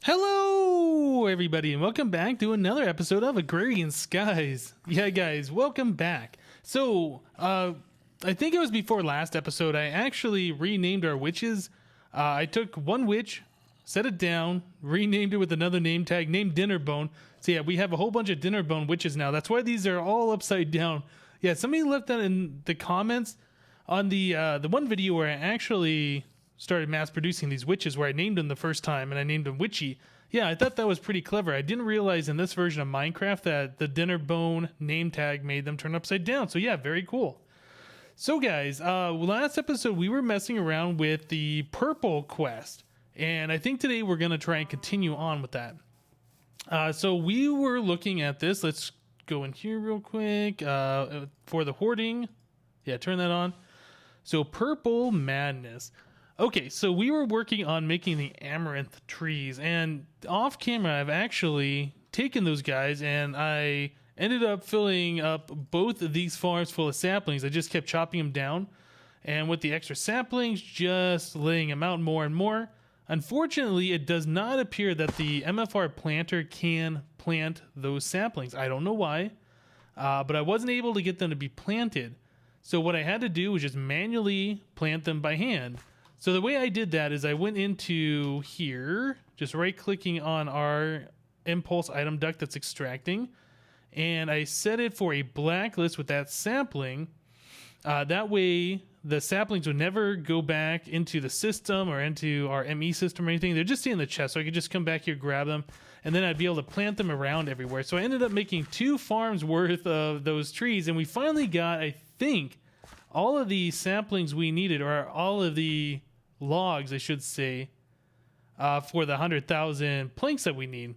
Hello, everybody, and welcome back to another episode of Agrarian Skies. Yeah, guys, welcome back. So, I think it was before last episode, I actually renamed our witches. I took one witch, set it down, renamed it with another name tag, named Dinnerbone. So yeah, we have a whole bunch of Dinnerbone witches now. That's why these are all upside down. Yeah, somebody left that in the comments on the one video where I actually started mass producing these witches, where I named them the first time and I named them Witchy. Yeah, I thought that was pretty clever. I didn't realize in this version of Minecraft that the Dinnerbone name tag made them turn upside down. So yeah, very cool. So guys, last episode we were messing around with the purple quest, and I think today we're going to try and continue on with that. So we were looking at this. Let's go in here real quick for the hoarding. Yeah, turn that on. So purple madness. Okay, so we were working on making the amaranth trees, and off camera I've actually taken those guys and I ended up filling up both of these farms full of saplings. I just kept chopping them down, and with the extra saplings, just laying them out more and more. Unfortunately, it does not appear that the MFR planter can plant those saplings. I don't know why, but I wasn't able to get them to be planted. So what I had to do was just manually plant them by hand. So the way I did that is I went into here, just right clicking on our impulse item duct that's extracting, and I set it for a blacklist with that sapling. That way the saplings would never go back into the system or into our ME system or anything. They're just in the chest, so I could just come back here, grab them, and then I'd be able to plant them around everywhere. So I ended up making 2 farms worth of those trees, and we finally got, I think, all of the saplings we needed, or all of the logs, I should say, for the 100,000 planks that we need.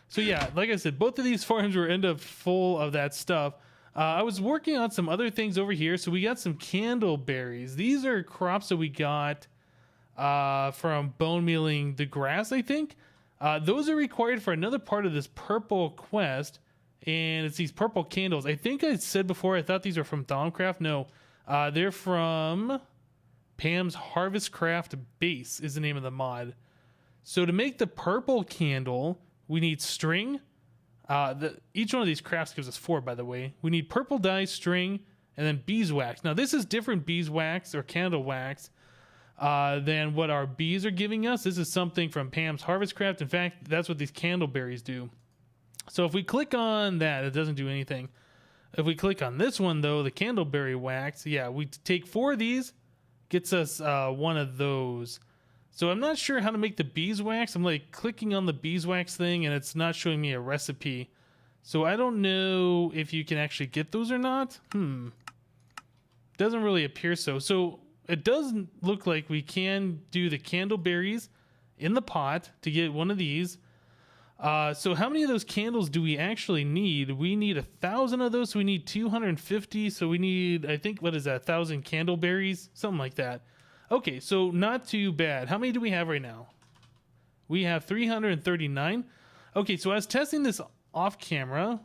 So yeah, like I said, both of these farms were end up full of that stuff. I was working on some other things over here. So we got some candleberries. These are crops that we got from bone mealing the grass, I think. Those are required for another part of this purple quest, and it's these purple candles. I think I said before I thought these were from Thaumcraft. No, they're from Pam's Harvestcraft Base is the name of the mod. So to make the purple candle, we need string. Each one of these crafts gives us 4, by the way. We need purple dye, string, and then beeswax. Now this is different beeswax or candle wax than what our bees are giving us. This is something from Pam's Harvestcraft. In fact, that's what these candleberries do. So if we click on that, it doesn't do anything. If we click on this one, though, the candleberry wax, yeah, we take 4 of these, gets us 1 of those. So I'm not sure how to make the beeswax. I'm like clicking on the beeswax thing and it's not showing me a recipe. So I don't know if you can actually get those or not. Doesn't really appear so. So it doesn't look like we can do the candleberries in the pot to get 1 of these. So how many of those candles do we actually need? We need 1,000 of those. So we need 250. So we need, I think, what is that? 1,000 candleberries, something like that. Okay, so not too bad. How many do we have right now? We have 339. Okay, so I was testing this off camera.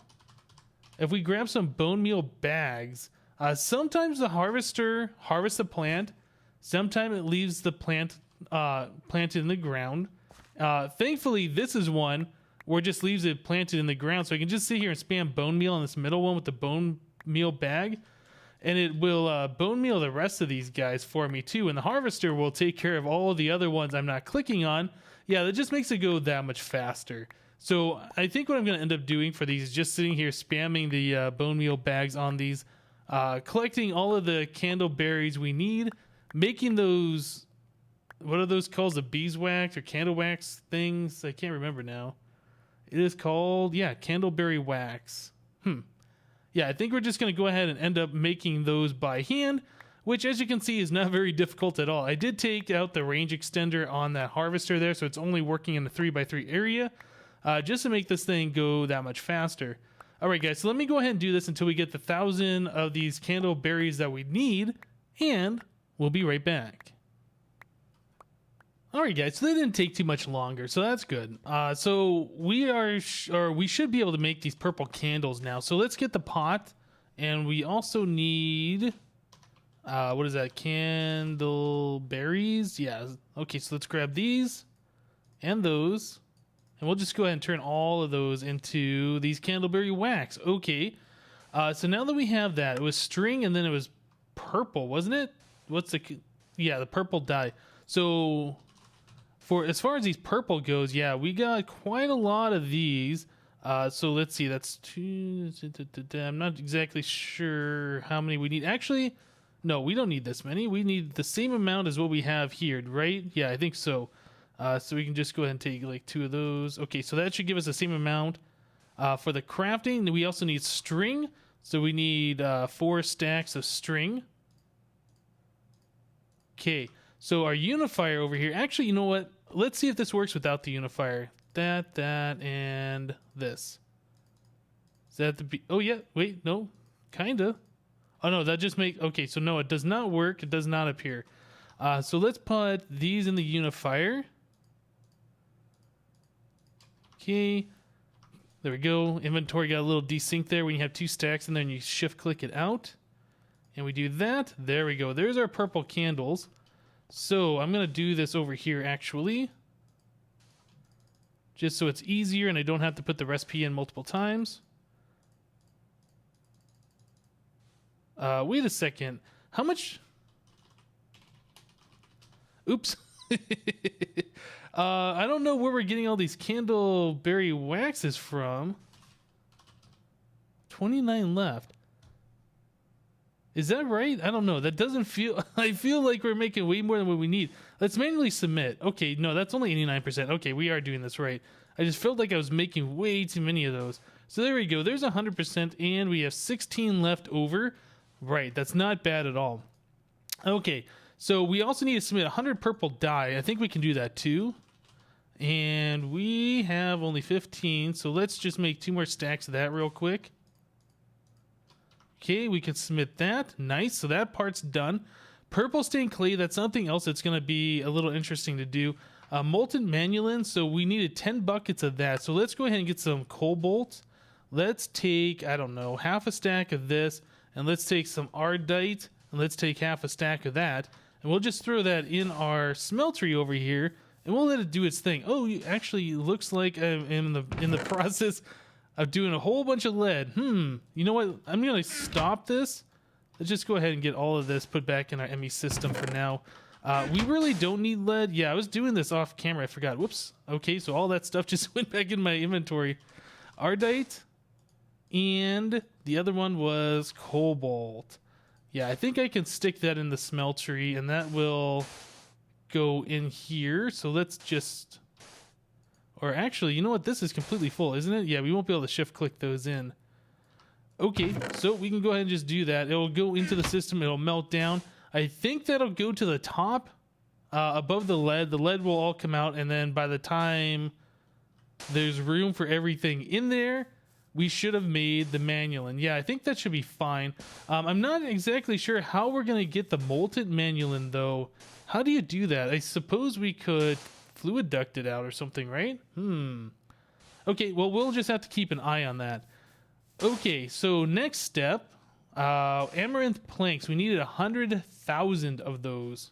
If we grab some bone meal bags, sometimes the harvester harvests the plant. Sometimes it leaves the plant planted in the ground. Thankfully, this is one where it just leaves it planted in the ground. So I can just sit here and spam bone meal on this middle one with the bone meal bag. And it will bone meal the rest of these guys for me too. And the harvester will take care of all of the other ones I'm not clicking on. Yeah, that just makes it go that much faster. So I think what I'm going to end up doing for these is just sitting here spamming the bone meal bags on these, collecting all of the candleberries we need, making those, what are those called? The beeswax or candle wax things? I can't remember now. It is called, yeah, candleberry wax. Yeah, I think we're just going to go ahead and end up making those by hand, which, as you can see, is not very difficult at all. I did take out the range extender on that harvester there, so it's only working in the 3x3 area, just to make this thing go that much faster. All right, guys, so let me go ahead and do this until we get the 1,000 of these candleberries that we need, and we'll be right back. All right, guys, so they didn't take too much longer, so that's good. So we should be able to make these purple candles now. So let's get the pot, and we also need, what is that, candleberries? Yeah, okay, so let's grab these and those. And we'll just go ahead and turn all of those into these candleberry wax. Okay. So now that we have that, it was string and then it was purple, wasn't it? Yeah, the purple dye. So for as far as these purple goes, yeah, we got quite a lot of these. So let's see, that's two. I'm not exactly sure how many we need. Actually, no, we don't need this many. We need the same amount as what we have here, right? Yeah, I think so. So we can just go ahead and take like 2 of those. Okay, so that should give us the same amount. For the crafting, we also need string. So we need 4 stacks of string. Okay, so our unifier over here. Actually, you know what? Let's see if this works without the unifier. That, and this. Is that the... Oh, yeah. Wait, no. Kinda. Oh, no, that just make... Okay, so no, it does not work. It does not appear. So let's put these in the unifier. Okay. There we go. Inventory got a little desync there when you have 2 stacks in there and you shift click it out. And we do that. There we go. There's our purple candles. So I'm going to do this over here actually. Just so it's easier and I don't have to put the recipe in multiple times. Wait a second. How much? Oops. I don't know where we're getting all these candleberry waxes from. 29 left. Is that right? I don't know. That doesn't feel... I feel like we're making way more than what we need. Let's manually submit. Okay, no, that's only 89%. Okay, we are doing this right. I just felt like I was making way too many of those. So there we go. There's 100%, and we have 16 left over. Right, that's not bad at all. Okay, so we also need to submit 100 purple dye. I think we can do that too. And we have only 15, so let's just make 2 more stacks of that real quick. Okay, we can submit that. Nice, so that part's done. Purple stained clay, that's something else that's going to be a little interesting to do. Molten manulin, so we needed 10 buckets of that. So let's go ahead and get some cobalt. Let's take, I don't know, half a stack of this. And let's take some ardite. And let's take half a stack of that. And we'll just throw that in our smeltery over here. And we'll let it do its thing. Oh, actually, looks like I'm in the process of doing a whole bunch of lead. You know what? I'm going to stop this. Let's just go ahead and get all of this put back in our ME system for now. We really don't need lead. Yeah, I was doing this off camera. I forgot. Whoops. Okay, so all that stuff just went back in my inventory. Ardite. And the other one was cobalt. Yeah, I think I can stick that in the smeltery, and that will go in here. So let's just... Or actually, you know what? This is completely full, isn't it? Yeah, we won't be able to shift click those in. Okay, so we can go ahead and just do that. It'll go into the system. It'll melt down. I think that'll go to the top above the lead. The lead will all come out, and then by the time there's room for everything in there, we should have made the manulin. Yeah, I think that should be fine. I'm not exactly sure how we're going to get the molten manulin, though. How do you do that? I suppose we could fluid duct it out or something, right? Okay, well, we'll just have to keep an eye on that. Okay, so next step, amaranth planks. We needed 100,000 of those.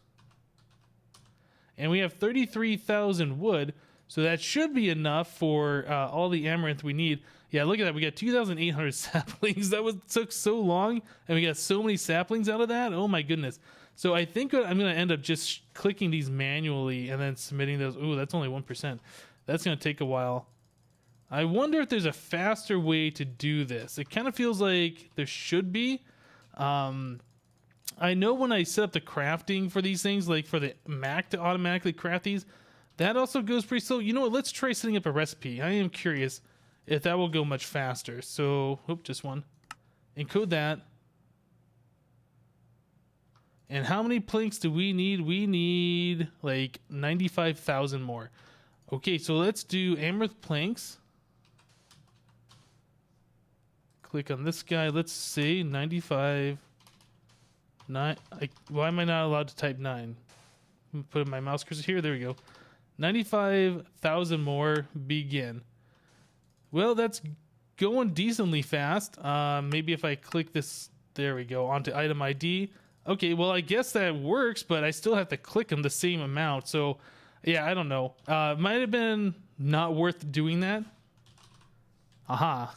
And we have 33,000 wood, so that should be enough for all the amaranth we need. Yeah, look at that. We got 2,800 saplings. Took so long, and we got so many saplings out of that. Oh, my goodness. So I think I'm going to end up just clicking these manually and then submitting those. Ooh, that's only 1%. That's going to take a while. I wonder if there's a faster way to do this. It kind of feels like there should be. I know when I set up the crafting for these things, like for the Mac to automatically craft these, that also goes pretty slow. You know what? Let's try setting up a recipe. I am curious if that will go much faster. So, just one. Encode that. And how many planks do we need? We need like 95,000 more. Okay, so let's do amaranth planks. Click on this guy. Let's say 95. 9. Why am I not allowed to type 9? Put in my mouse cursor here. There we go. 95,000 more. Begin. Well, that's going decently fast. Maybe if I click this, there we go, onto item ID. Okay, well, I guess that works, but I still have to click them the same amount. So, yeah, I don't know. Might have been not worth doing that. Aha.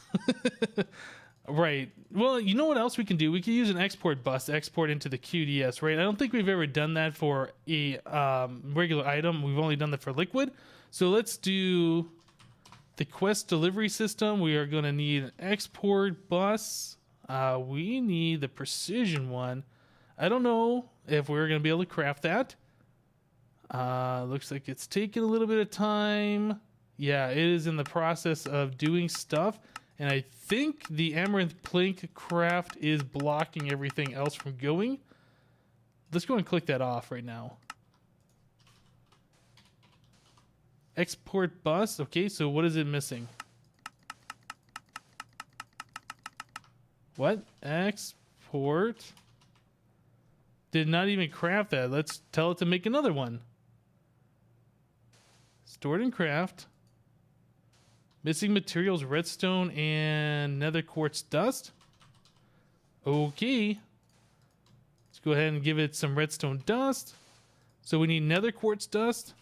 Right. Well, you know what else we can do? We can use an export bus to export into the QDS, right? I don't think we've ever done that for a regular item. We've only done that for liquid. So let's do the quest delivery system. We are going to need an export bus. We need the precision one. I don't know if we're going to be able to craft that. Looks like it's taking a little bit of time. Yeah, it is in the process of doing stuff. And I think the Amaranth Plank craft is blocking everything else from going. Let's go and click that off right now. Export bus. Okay, so what is it missing? What? Export. Did not even craft that. Let's tell it to make another one. Stored and craft. Missing materials, redstone and nether quartz dust. Okay. Let's go ahead and give it some redstone dust. So we need nether quartz dust.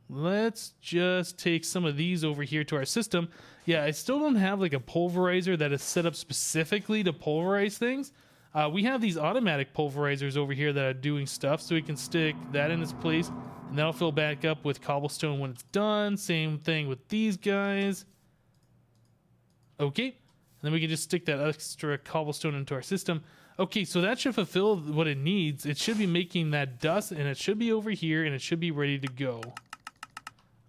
Let's just take some of these over here to our system. Yeah, I still don't have like a pulverizer that is set up specifically to pulverize things. We have these automatic pulverizers over here that are doing stuff, so we can stick that in its place, and that'll fill back up with cobblestone when it's done. Same thing with these guys. Okay, and then we can just stick that extra cobblestone into our system. Okay, so that should fulfill what it needs. It should be making that dust, and it should be over here, and it should be ready to go.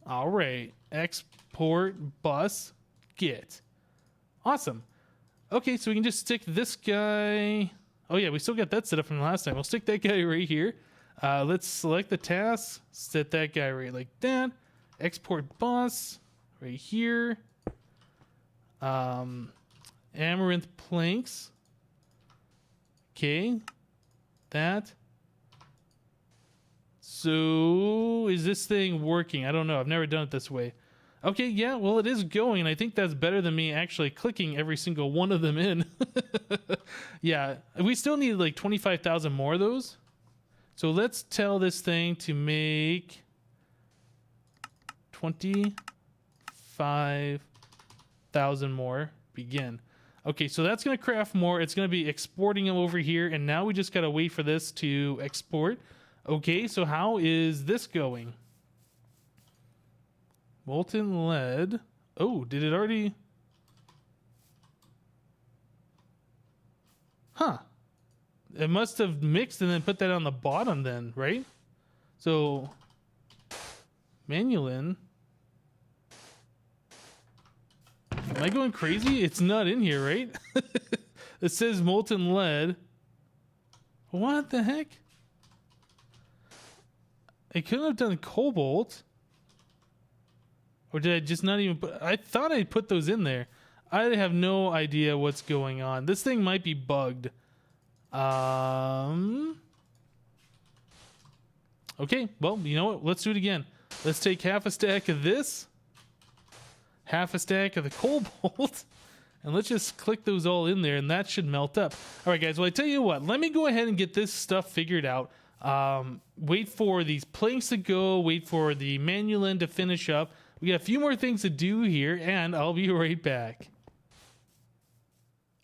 All right, export bus get. Awesome. Okay, so we can just stick this guy. Oh yeah, we still got that set up from last time. We'll stick that guy right here. Let's select the task, set that guy right like that. Export bus right here. Amaranth planks. Okay, that. So is this thing working? I don't know. I've never done it this way. Okay, yeah, well, it is going, and I think that's better than me actually clicking every single one of them in. Yeah, we still need like 25,000 more of those. So let's tell this thing to make 25,000 more. Begin. Okay, so that's going to craft more. It's going to be exporting them over here, and now we just got to wait for this to export. Okay, so how is this going? Molten lead. Oh, did it already? Huh. It must have mixed and then put that on the bottom then, right? So, Manulin. Am I going crazy? It's not in here, right? It says molten lead. What the heck? I couldn't have done cobalt. Or did I just not even put... I thought I put those in there. I have no idea what's going on. This thing might be bugged. Okay, well, you know what? Let's do it again. Let's take half a stack of this. Half a stack of the cobalt. And let's just click those all in there, and that should melt up. All right, guys. Well, I tell you what. Let me go ahead and get this stuff figured out. Wait for these planks to go. Wait for the manulin to finish up. We got a few more things to do here, and I'll be right back.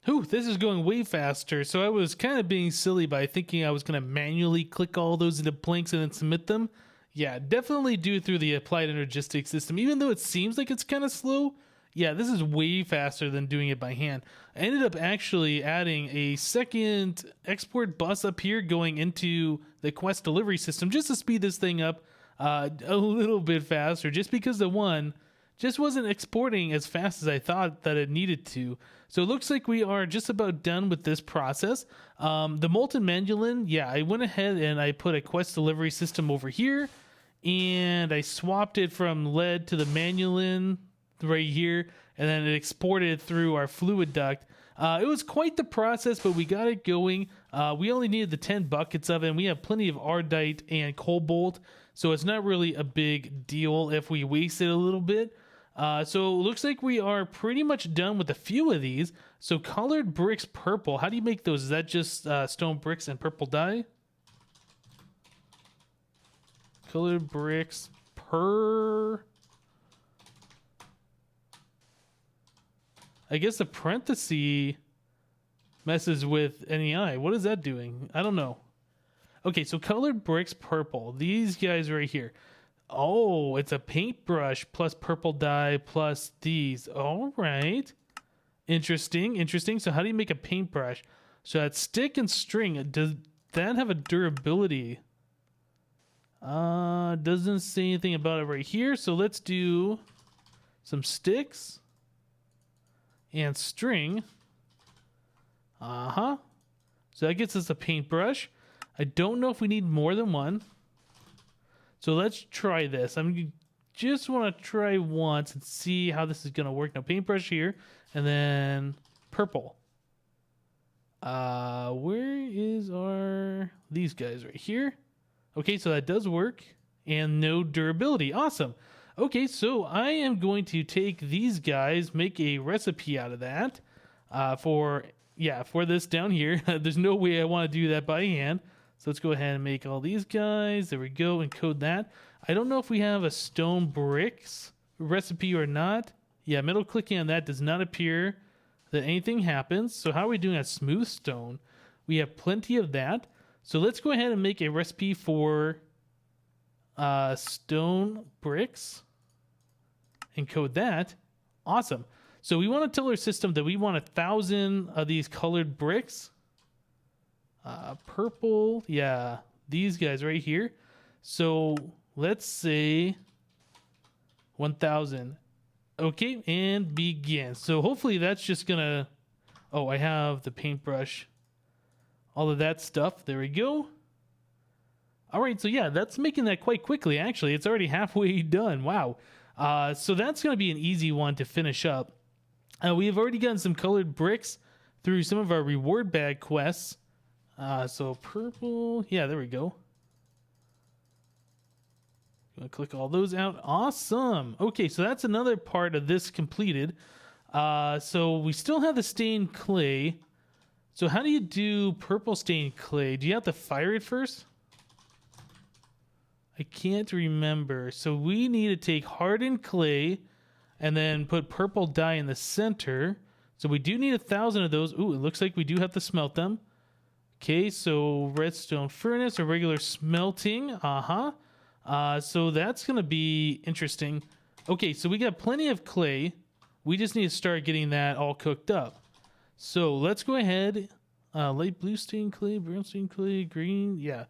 Whew, this is going way faster. So I was kind of being silly by thinking I was going to manually click all those into planks and then submit them. Yeah, definitely do it through the applied energistic system. Even though it seems like it's kind of slow, yeah, this is way faster than doing it by hand. I ended up actually adding a second export bus up here going into the quest delivery system just to speed this thing up a little bit faster, just because the one just wasn't exporting as fast as I thought that it needed to. So it looks like we are just about done with this process. The molten manulin, yeah, I went ahead and I put a quest delivery system over here, and I swapped it from lead to the manulin right here, and then it exported through our fluid duct. It was quite the process, but we got it going. We only needed the 10 buckets of it, and we have plenty of ardite and cobalt, so it's not really a big deal if we waste it a little bit. So it looks like we are pretty much done with a few of these. So colored bricks purple. How do you make those? Is that just stone bricks and purple dye? Colored bricks per... I guess the parenthesis messes with NEI. What is that doing? I don't know. Okay, so colored bricks purple. These guys right here. Oh, it's a paintbrush plus purple dye plus these. All right. Interesting, interesting. So how do you make a paintbrush? So that's stick and string. Does that have a durability? Doesn't say anything about it right here. So let's do some sticks and string. So that gets us a paintbrush. I don't know if we need more than one. So let's try this. I'm just want to try once and see how this is going to work. Now paintbrush here and then purple. Where is these guys right here? Okay, so that does work and no durability. Awesome. Okay, so I am going to take these guys, make a recipe out of that for this down here. There's no way I want to do that by hand. So let's go ahead and make all these guys. There we go, and code that. I don't know if we have a stone bricks recipe or not. Yeah, middle clicking on that does not appear that anything happens. So how are we doing at smooth stone? We have plenty of that. So let's go ahead and make a recipe for stone bricks and code that. Awesome. So we want to tell our system that we want 1,000 of these colored bricks. Purple, yeah, these guys right here. So let's say 1,000. Okay, and begin. So hopefully that's just gonna... Oh, I have the paintbrush. All of that stuff. There we go. All right, so yeah, that's making that quite quickly, actually. It's already halfway done. Wow. So that's going to be an easy one to finish up. We have already gotten some colored bricks through some of our reward bag quests. So purple. Yeah, there we go. Gonna click all those out. Awesome. Okay, so that's another part of this completed. So we still have the stained clay. So how do you do purple stained clay? Do you have to fire it first? I can't remember. So we need to take hardened clay and then put purple dye in the center. So we do need 1,000 of those. Ooh, it looks like we do have to smelt them. Okay, so redstone furnace or regular smelting. So that's going to be interesting. Okay, so we got plenty of clay. We just need to start getting that all cooked up. So let's go ahead. Light blue stained clay, brown stained clay, green. Yeah.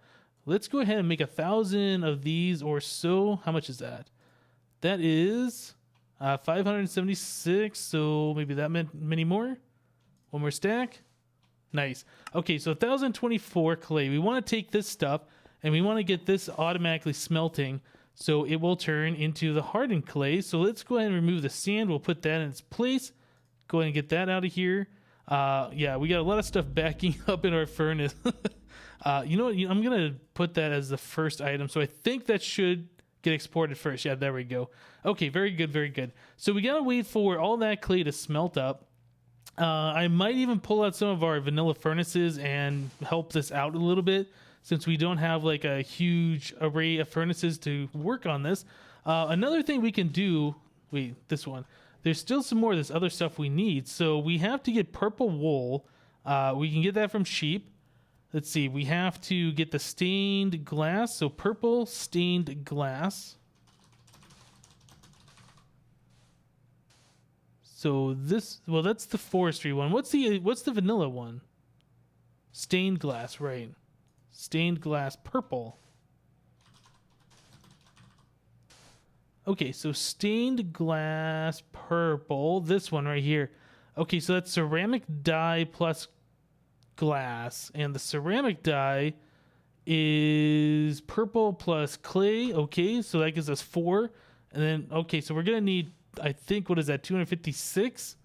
Let's go ahead and make 1,000 of these or so. How much is that? That is 576. So maybe that meant many more. One more stack. Nice. Okay, so 1,024 clay. We want to take this stuff and we want to get this automatically smelting so it will turn into the hardened clay. So let's go ahead and remove the sand. We'll put that in its place. Go ahead and get that out of here. Yeah, we got a lot of stuff backing up in our furnace. You know what? I'm going to put that as the first item. So I think that should get exported first. Yeah, there we go. Okay, very good, very good. So we got to wait for all that clay to smelt up. I might even pull out some of our vanilla furnaces and help this out a little bit since we don't have like a huge array of furnaces to work on this. Another thing we can do... Wait, this one. There's still some more of this other stuff we need. So we have to get purple wool. We can get that from sheep. Let's see. We have to get the stained glass. So purple stained glass. So this, well, that's the forestry one. What's the vanilla one? Stained glass, right? Stained glass purple. Okay, so stained glass purple. This one right here. Okay, so that's ceramic dye plus glass, and the ceramic dye is purple plus clay. Okay, so that gives us 4, and then okay, so we're gonna need, I think, what is that, 256?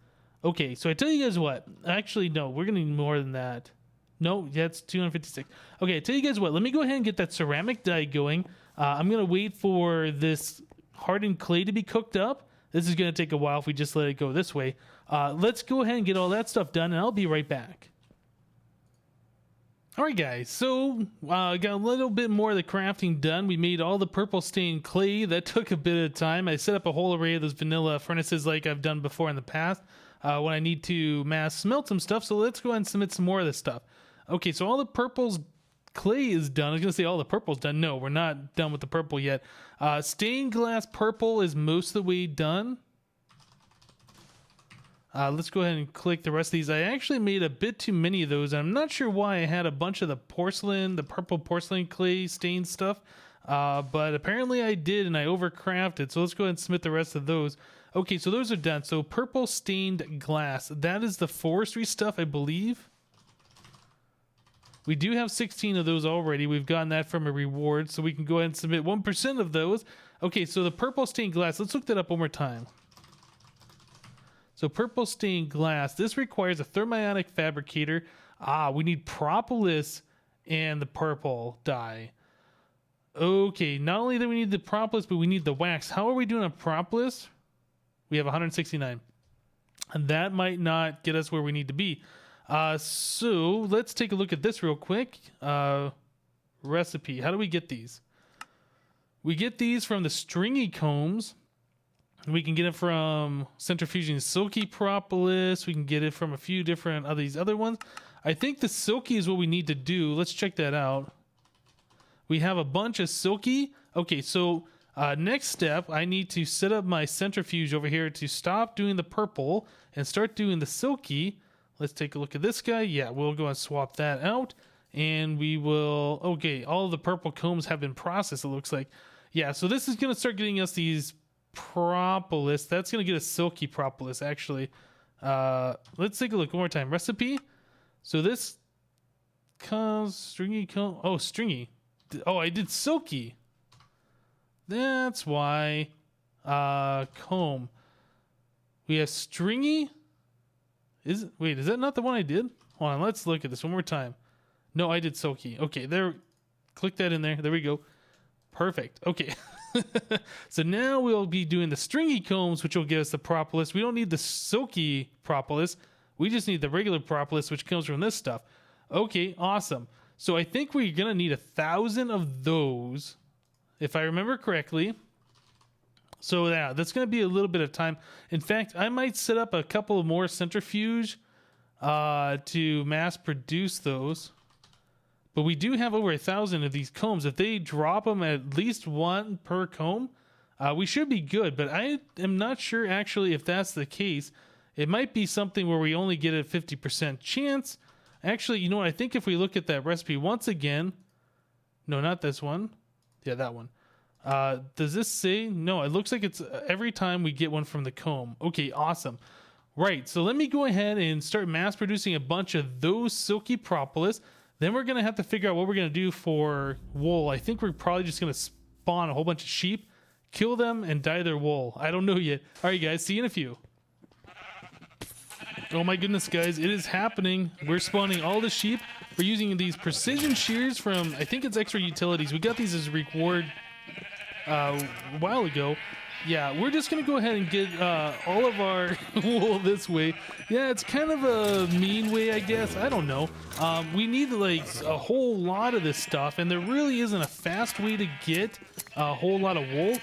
Okay, so I tell you guys what, actually no, we're gonna need more than that. No, that's 256. Okay, I tell you guys what, let me go ahead and get that ceramic dye going. I'm gonna wait for this hardened clay to be cooked up. This is gonna take a while if we just let it go this way. Let's go ahead and get all that stuff done, and I'll be right back. Alright guys, so got a little bit more of the crafting done. We made all the purple stained clay. That took a bit of time. I set up a whole array of those vanilla furnaces like I've done before in the past when I need to mass smelt some stuff. So let's go ahead and submit some more of this stuff. Okay, so all the purple's clay is done. I was going to say all the purple's done. No, we're not done with the purple yet. Stained glass purple is most of the way done. Let's go ahead and click the rest of these. I actually made a bit too many of those. I'm not sure why I had a bunch of the purple porcelain clay stained stuff. But apparently I did, and I overcrafted. So let's go ahead and submit the rest of those. Okay, so those are done. So purple stained glass. That is the forestry stuff, I believe. We do have 16 of those already. We've gotten that from a reward, so we can go ahead and submit 1% of those. Okay, so the purple stained glass. Let's look that up one more time. So purple stained glass, this requires a thermionic fabricator. We need propolis and the purple dye. Okay, not only do we need the propolis, but we need the wax. How are we doing on propolis? We have 169. And that might not get us where we need to be. So let's take a look at this real quick. Recipe, how do we get these? We get these from the stringy combs. We can get it from centrifuging silky propolis. We can get it from a few different of these other ones. I think the silky is what we need to do. Let's check that out. We have a bunch of silky. Okay, so next step, I need to set up my centrifuge over here to stop doing the purple and start doing the silky. Let's take a look at this guy. Yeah, we'll go and swap that out. And we will... Okay, all of the purple combs have been processed, it looks like. Yeah, so this is going to start getting us these... propolis. That's gonna get a silky propolis actually. Let's take a look one more time. Recipe. So this comes stringy comb. Oh, stringy. Oh, I did silky. That's why. Comb. We have stringy. Wait, is that not the one I did? Hold on, let's look at this one more time. No, I did silky. Okay, there. Click that in there. There we go. Perfect. Okay. So now we'll be doing the stringy combs, which will give us the propolis. We don't need the silky propolis. We just need the regular propolis, which comes from this stuff. Okay, awesome. So I think we're going to need 1,000 of those, if I remember correctly. So yeah, that's going to be a little bit of time. In fact, I might set up a couple of more centrifuge to mass produce those. But we do have over 1,000 of these combs. If they drop them at least one per comb, we should be good. But I am not sure actually if that's the case. It might be something where we only get a 50% chance. Actually, you know what? I think if we look at that recipe once again. No, not this one. Yeah, that one. Does this say? No, it looks like it's every time we get one from the comb. Okay, awesome. Right, so let me go ahead and start mass producing a bunch of those silky propolis. Then we're going to have to figure out what we're going to do for wool. I think we're probably just going to spawn a whole bunch of sheep, kill them, and dye their wool. I don't know yet. All right, guys, see you in a few. Oh my goodness, guys, it is happening. We're spawning all the sheep. We're using these precision shears from, I think it's Extra Utilities. We got these as a reward a while ago. Yeah, we're just going to go ahead and get all of our wool this way. Yeah, it's kind of a mean way, I guess. I don't know. We need like a whole lot of this stuff, and there really isn't a fast way to get a whole lot of wool.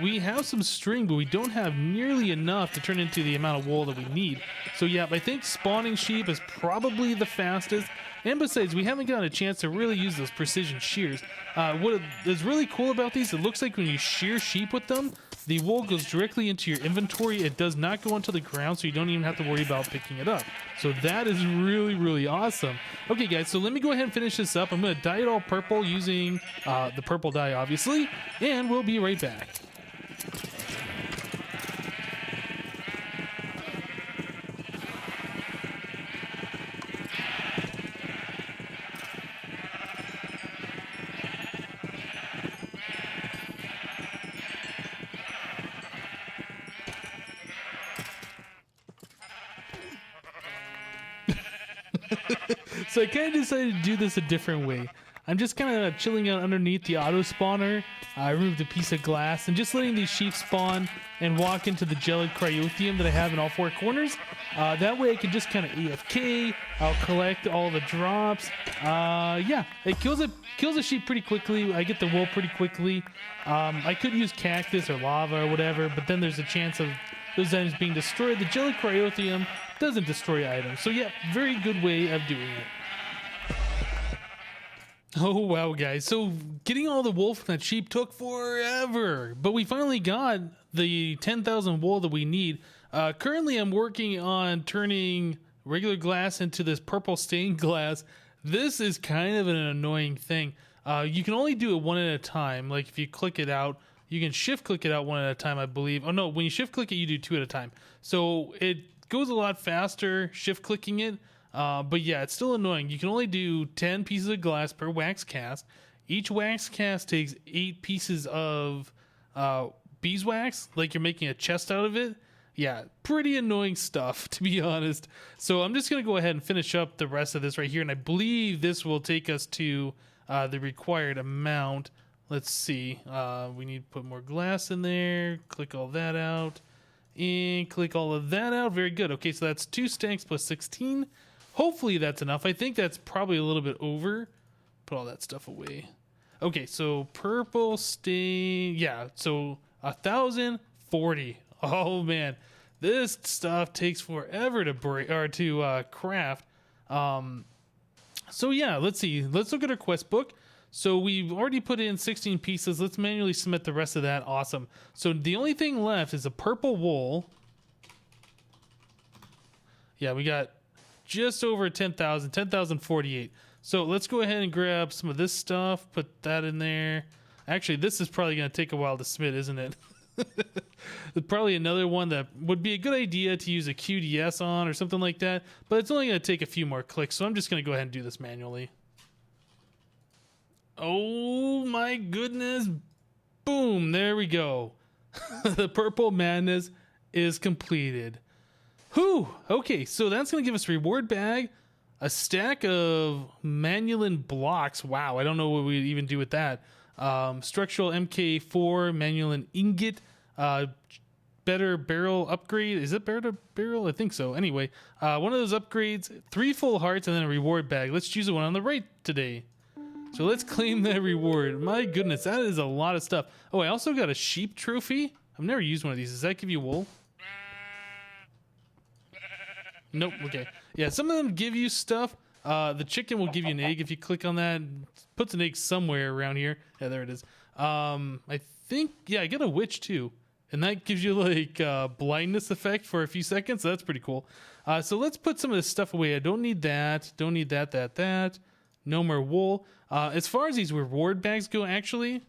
We have some string, but we don't have nearly enough to turn into the amount of wool that we need. So yeah, I think spawning sheep is probably the fastest. And besides, we haven't gotten a chance to really use those precision shears. What is really cool about these, it looks like when you shear sheep with them, the wool goes directly into your inventory. It does not go onto the ground, so you don't even have to worry about picking it up. So that is really, really awesome. Okay, guys, so let me go ahead and finish this up. I'm going to dye it all purple using the purple dye, obviously, and we'll be right back. So I kind of decided to do this a different way. I'm just kind of chilling out underneath the auto spawner. I removed a piece of glass and just letting these sheep spawn and walk into the gelid cryotheum that I have in all four corners. That way I can just kind of AFK. I'll collect all the drops. Yeah, it kills a sheep pretty quickly. I get the wool pretty quickly. I could use cactus or lava or whatever, but then there's a chance of those items being destroyed. The gelid cryotheum doesn't destroy items. So yeah, very good way of doing it. Oh wow, guys, so getting all the wool from that sheep took forever, but we finally got the 10,000 wool that we need. Currently I'm working on turning regular glass into this purple stained glass. This is kind of an annoying thing. You can only do it one at a time. Like if you click it out, you can shift click it out one at a time, I believe. Oh no, when you shift click it, you do two at a time. So it goes a lot faster shift clicking it. But yeah, it's still annoying. You can only do 10 pieces of glass per wax cast. Each wax cast takes 8 pieces of beeswax, like you're making a chest out of it. Yeah, pretty annoying stuff, to be honest. So I'm just going to go ahead and finish up the rest of this right here, and I believe this will take us to the required amount. Let's see. We need to put more glass in there. Click all that out. And click all of that out. Very good. Okay, so that's 2 stacks plus 16. Hopefully that's enough. I think that's probably a little bit over. Put all that stuff away. Okay, so purple stain. Yeah, so 1,040. Oh man, this stuff takes forever to break or to craft. So yeah, let's see. Let's look at our quest book. So we've already put in 16 pieces. Let's manually submit the rest of that. Awesome. So the only thing left is a purple wool. Yeah, we got just over 10,000, 10,048. So let's go ahead and grab some of this stuff, put that in there. Actually, this is probably going to take a while to submit, isn't it? Probably another one that would be a good idea to use a QDS on or something like that, but it's only going to take a few more clicks, so I'm just going to go ahead and do this manually. Oh my goodness. Boom, there we go. The purple madness is completed. Whew. Okay, so that's going to give us a reward bag, a stack of manulin blocks. Wow, I don't know what we'd even do with that. Structural MK4 manulin ingot, better barrel upgrade. Is it better barrel? I think so. Anyway, one of those upgrades, 3 full hearts, and then a reward bag. Let's choose the one on the right today. So let's claim that reward. My goodness, that is a lot of stuff. Oh, I also got a sheep trophy. I've never used one of these. Does that give you wool? Nope. Okay. Yeah, some of them give you stuff. The chicken will give you an egg if you click on that. Puts an egg somewhere around here. Yeah, there it is. I think, yeah, I got a witch too. And that gives you like blindness effect for a few seconds. So that's pretty cool. So let's put some of this stuff away. I don't need that. Don't need that, that. No more wool. As far as these reward bags go, actually,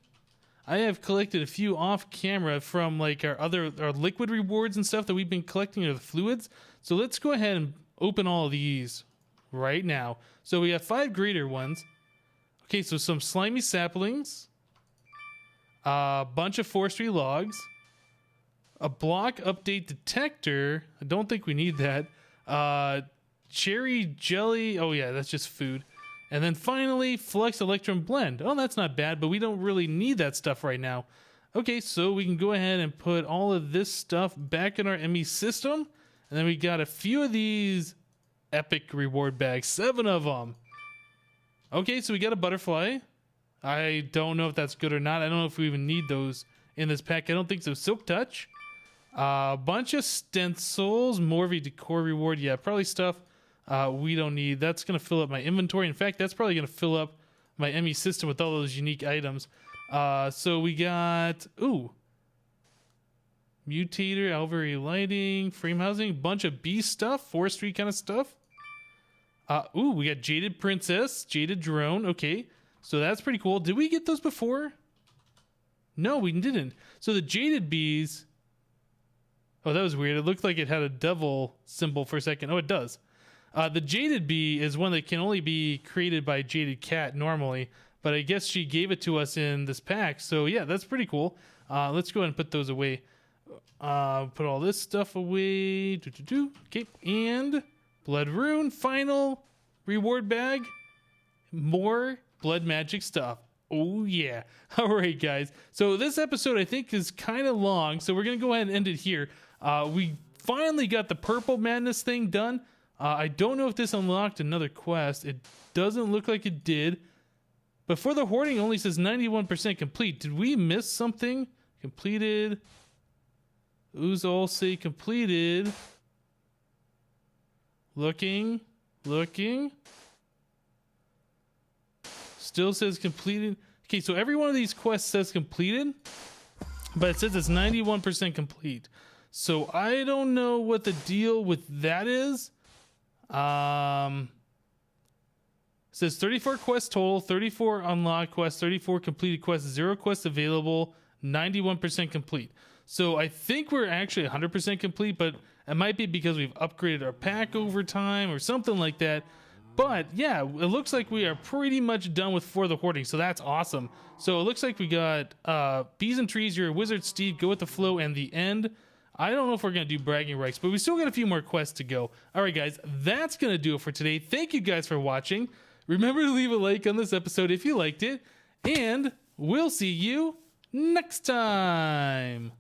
I have collected a few off camera from like our liquid rewards and stuff that we've been collecting, or the fluids. So let's go ahead and open all of these right now. So we have 5 greater ones. Okay, so some slimy saplings, a bunch of forestry logs, a block update detector. I don't think we need that. Cherry jelly. Oh yeah, that's just food. And then finally, Flux Electrum Blend. Oh, that's not bad, but we don't really need that stuff right now. Okay, so we can go ahead and put all of this stuff back in our ME system. And then we got a few of these epic reward bags, 7 of them. Okay, so we got a butterfly. I don't know if that's good or not. I don't know if we even need those in this pack. I don't think so. Silk Touch. A bunch of stencils. More of a decor reward. Yeah, probably stuff we don't need. That's going to fill up my inventory. In fact, that's probably going to fill up my ME system with all those unique items. So we got, mutator, alveary lighting, frame housing, bunch of bee stuff, forestry kind of stuff. We got jaded princess, jaded drone. Okay, so that's pretty cool. Did we get those before? No, we didn't. So the jaded bees. Oh, that was weird. It looked like it had a devil symbol for a second. Oh, it does. The Jaded Bee is one that can only be created by Jaded Cat normally, but I guess she gave it to us in this pack. So yeah, that's pretty cool. Let's go ahead and put those away. Put all this stuff away. Okay, and Blood Rune, final reward bag. More blood magic stuff. Oh yeah. All right, guys. So this episode I think is kind of long, so we're gonna go ahead and end it here. We finally got the purple madness thing done. I don't know if this unlocked another quest. It doesn't look like it did. But for the hoarding, it only says 91% complete. Did we miss something? Completed. Ooze all say completed. Looking. Still says completed. Okay, so every one of these quests says completed, but it says it's 91% complete. So I don't know what the deal with that is. It says 34 quests total, 34 unlocked quests, 34 completed quests, 0 quests available, 91% complete. So I think we're actually 100% complete, but it might be because we've upgraded our pack over time or something like that. But yeah, it looks like we are pretty much done with For the Hoarding, so that's awesome. So it looks like we got Bees and Trees, You're a Wizard, Steve, Go with the Flow, and The End. I don't know if we're going to do Bragging Rights, but we still got a few more quests to go. All right, guys, that's going to do it for today. Thank you guys for watching. Remember to leave a like on this episode if you liked it, and we'll see you next time.